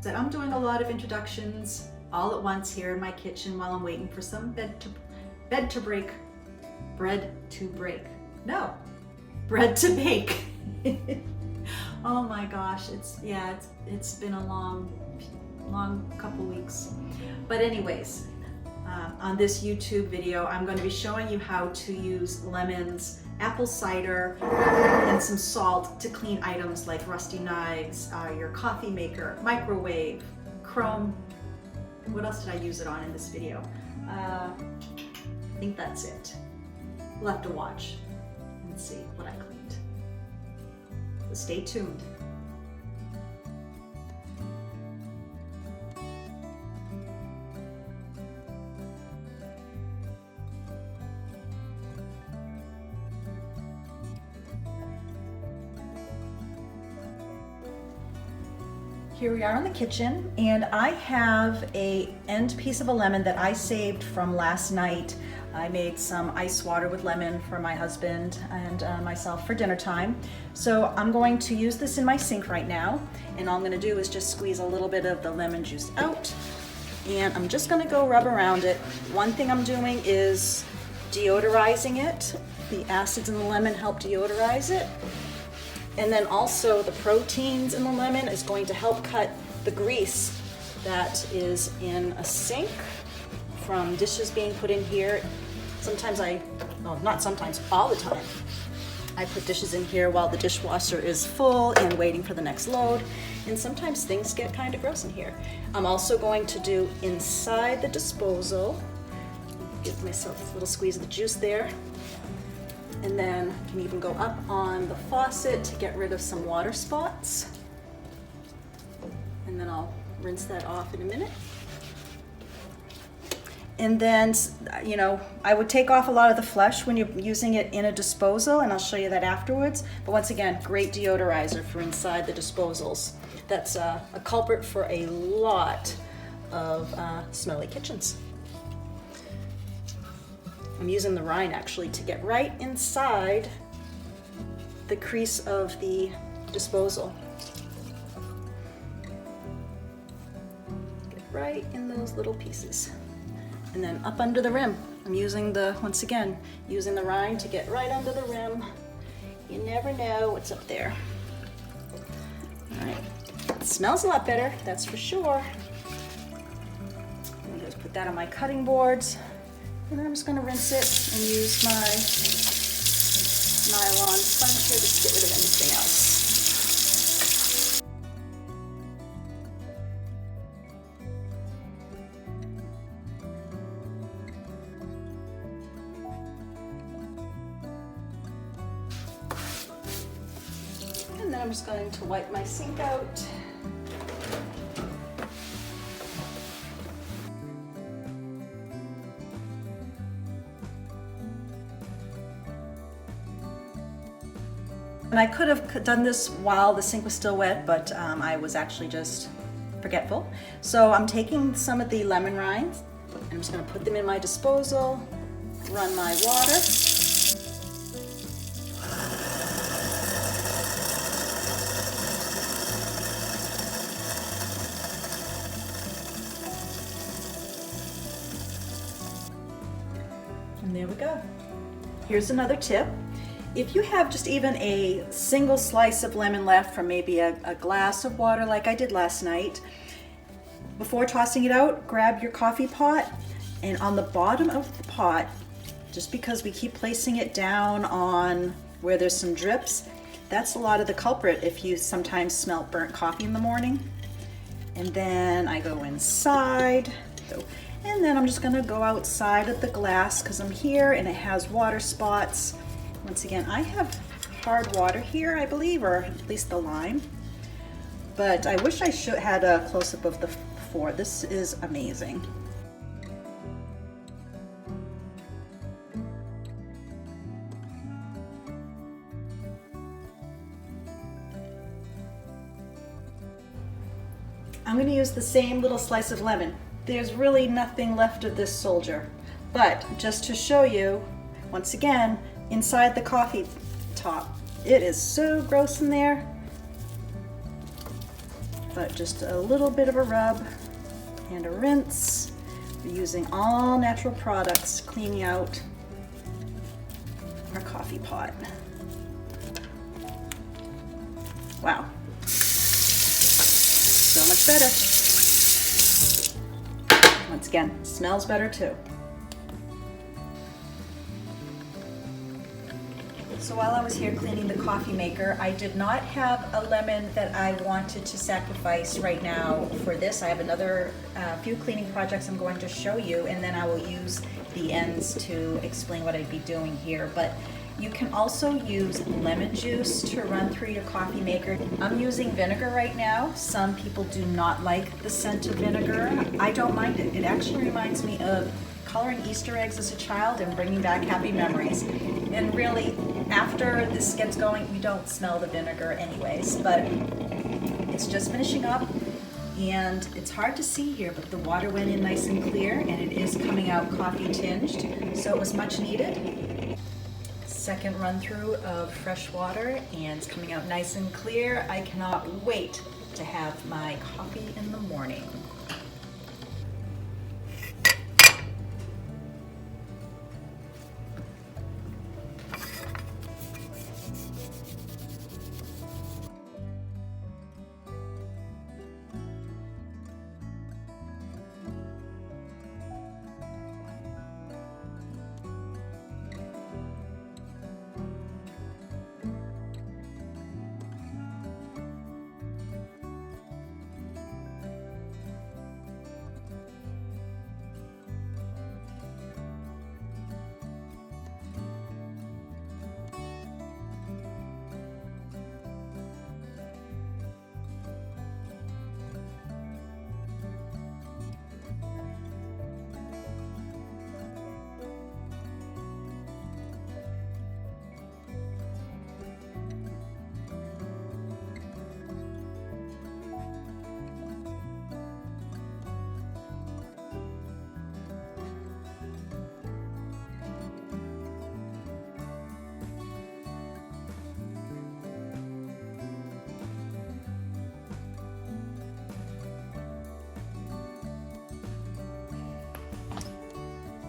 that I'm doing a lot of introductions all at once here in my kitchen while I'm waiting for some bread to bake. Oh my gosh, it's been a long couple weeks. But anyways, on this YouTube video, I'm going to be showing you how to use lemons, apple cider, and some salt to clean items like rusty knives, your coffee maker, microwave, chrome. What else did I use it on in this video? I think that's it. We'll have to watch and see what I cleaned. So stay tuned. Here we are in the kitchen, and I have a end piece of a lemon that I saved from last night. I made some ice water with lemon for my husband and myself for dinner time. So I'm going to use this in my sink right now, and all I'm going to do is just squeeze a little bit of the lemon juice out, and I'm just going to go rub around it. One thing I'm doing is deodorizing it. The acids in the lemon help deodorize it. And then also the proteins in the lemon is going to help cut the grease that is in a sink from dishes being put in here. Not sometimes, all the time. I put dishes in here while the dishwasher is full and waiting for the next load. And sometimes things get kind of gross in here. I'm also going to do inside the disposal. Give myself a little squeeze of the juice there. And then I can even go up on the faucet to get rid of some water spots. And then I'll rinse that off in a minute. And then, I would take off a lot of the flesh when you're using it in a disposal, and I'll show you that afterwards. But once again, great deodorizer for inside the disposals. That's a culprit for a lot of smelly kitchens. I'm using the rind actually to get right inside the crease of the disposal. Get right in those little pieces. And then up under the rim. I'm using once again, using the rind to get right under the rim. You never know what's up there. All right, it smells a lot better, that's for sure. I'm gonna put that on my cutting boards. And then I'm just going to rinse it and use my nylon sponge here to get rid of anything else. And then I'm just going to wipe my sink out. And I could have done this while the sink was still wet, but I was actually just forgetful. So I'm taking some of the lemon rinds, and I'm just going to put them in my disposal, run my water. And there we go. Here's another tip. If you have just even a single slice of lemon left from maybe a glass of water like I did last night, before tossing it out, grab your coffee pot, and on the bottom of the pot, just because we keep placing it down on where there's some drips, that's a lot of the culprit if you sometimes smell burnt coffee in the morning. And then I go inside, and then I'm just gonna go outside of the glass because I'm here and it has water spots. Once again, I have hard water here, I believe, or at least the lime. But I wish I had a close-up of the before. This is amazing. I'm going to use the same little slice of lemon. There's really nothing left of this soldier. But just to show you, once again, inside the coffee top, it is so gross in there. but just a little bit of a rub and a rinse. We're using all natural products, cleaning out our coffee pot. Wow, so much better. Once again, smells better too. So while I was here cleaning the coffee maker, I did not have a lemon that I wanted to sacrifice right now for this. I have another few cleaning projects I'm going to show you, and then I will use the ends to explain what I'd be doing here. But you can also use lemon juice to run through your coffee maker. I'm using vinegar right now. Some people do not like the scent of vinegar. I don't mind it. It actually reminds me of coloring Easter eggs as a child and bringing back happy memories. And really, after this gets going, we don't smell the vinegar anyways, but it's just finishing up, and it's hard to see here, but the water went in nice and clear, and it is coming out coffee tinged, so it was much needed. Second run through of fresh water, and it's coming out nice and clear. I cannot wait to have my coffee in the morning.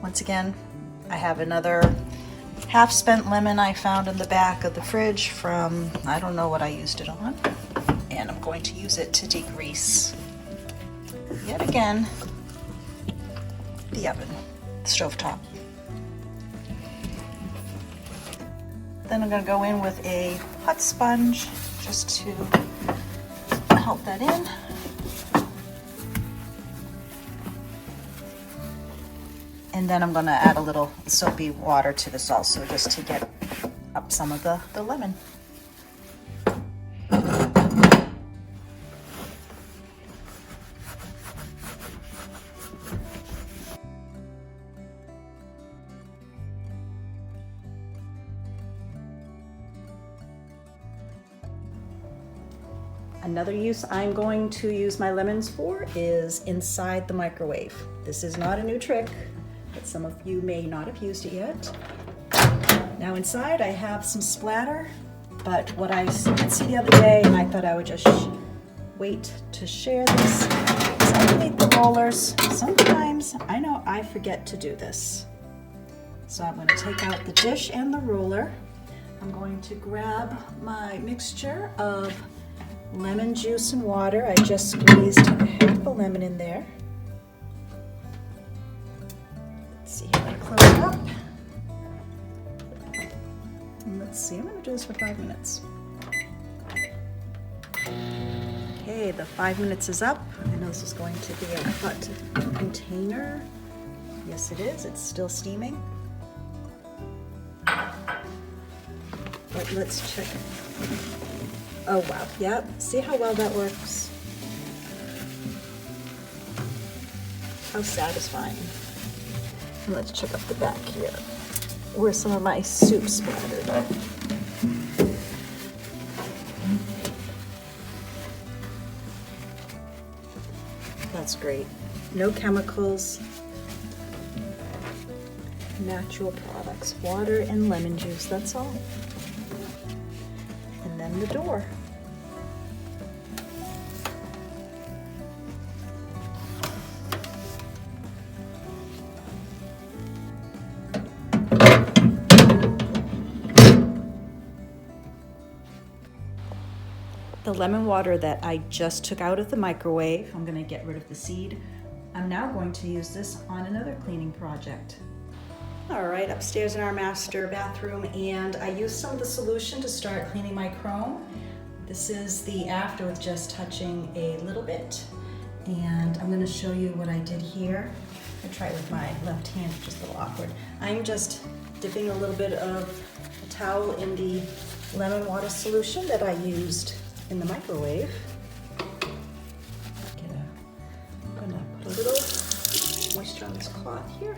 Once again, I have another half-spent lemon I found in the back of the fridge from, I don't know what I used it on, and I'm going to use it to degrease, yet again, the oven, the stovetop. Then I'm going to go in with a hot sponge just to help that in. And then I'm going to add a little soapy water to this also, just to get up some of the lemon. Another use I'm going to use my lemons for is inside the microwave. This is not a new trick, but some of you may not have used it yet. Now inside I have some splatter, but what I did see the other day, and I thought I would just wait to share this, is underneath the rollers, sometimes I know I forget to do this. So I'm going to take out the dish and the roller. I'm going to grab my mixture of lemon juice and water. I just squeezed half a lemon in there. Let's see, I'm going to close it up. And let's see, I'm going to do this for 5 minutes. Okay, the 5 minutes is up. I know this is going to be a hot container. Yes, it is. It's still steaming. But let's check it. Oh wow, yep, see how well that works? How satisfying. And let's check up the back here, where some of my soup splattered. That's great. No chemicals, natural products, water and lemon juice, that's all. And then the door. the lemon water that I just took out of the microwave. I'm gonna get rid of the seed. I'm now going to use this on another cleaning project. All right, upstairs in our master bathroom, and I used some of the solution to start cleaning my chrome. This is the after with just touching a little bit. And I'm gonna show you what I did here. I try it with my left hand, which is a little awkward. I'm just dipping a little bit of a towel in the lemon water solution that I used in the microwave. I'm gonna put a little moisture on this cloth here.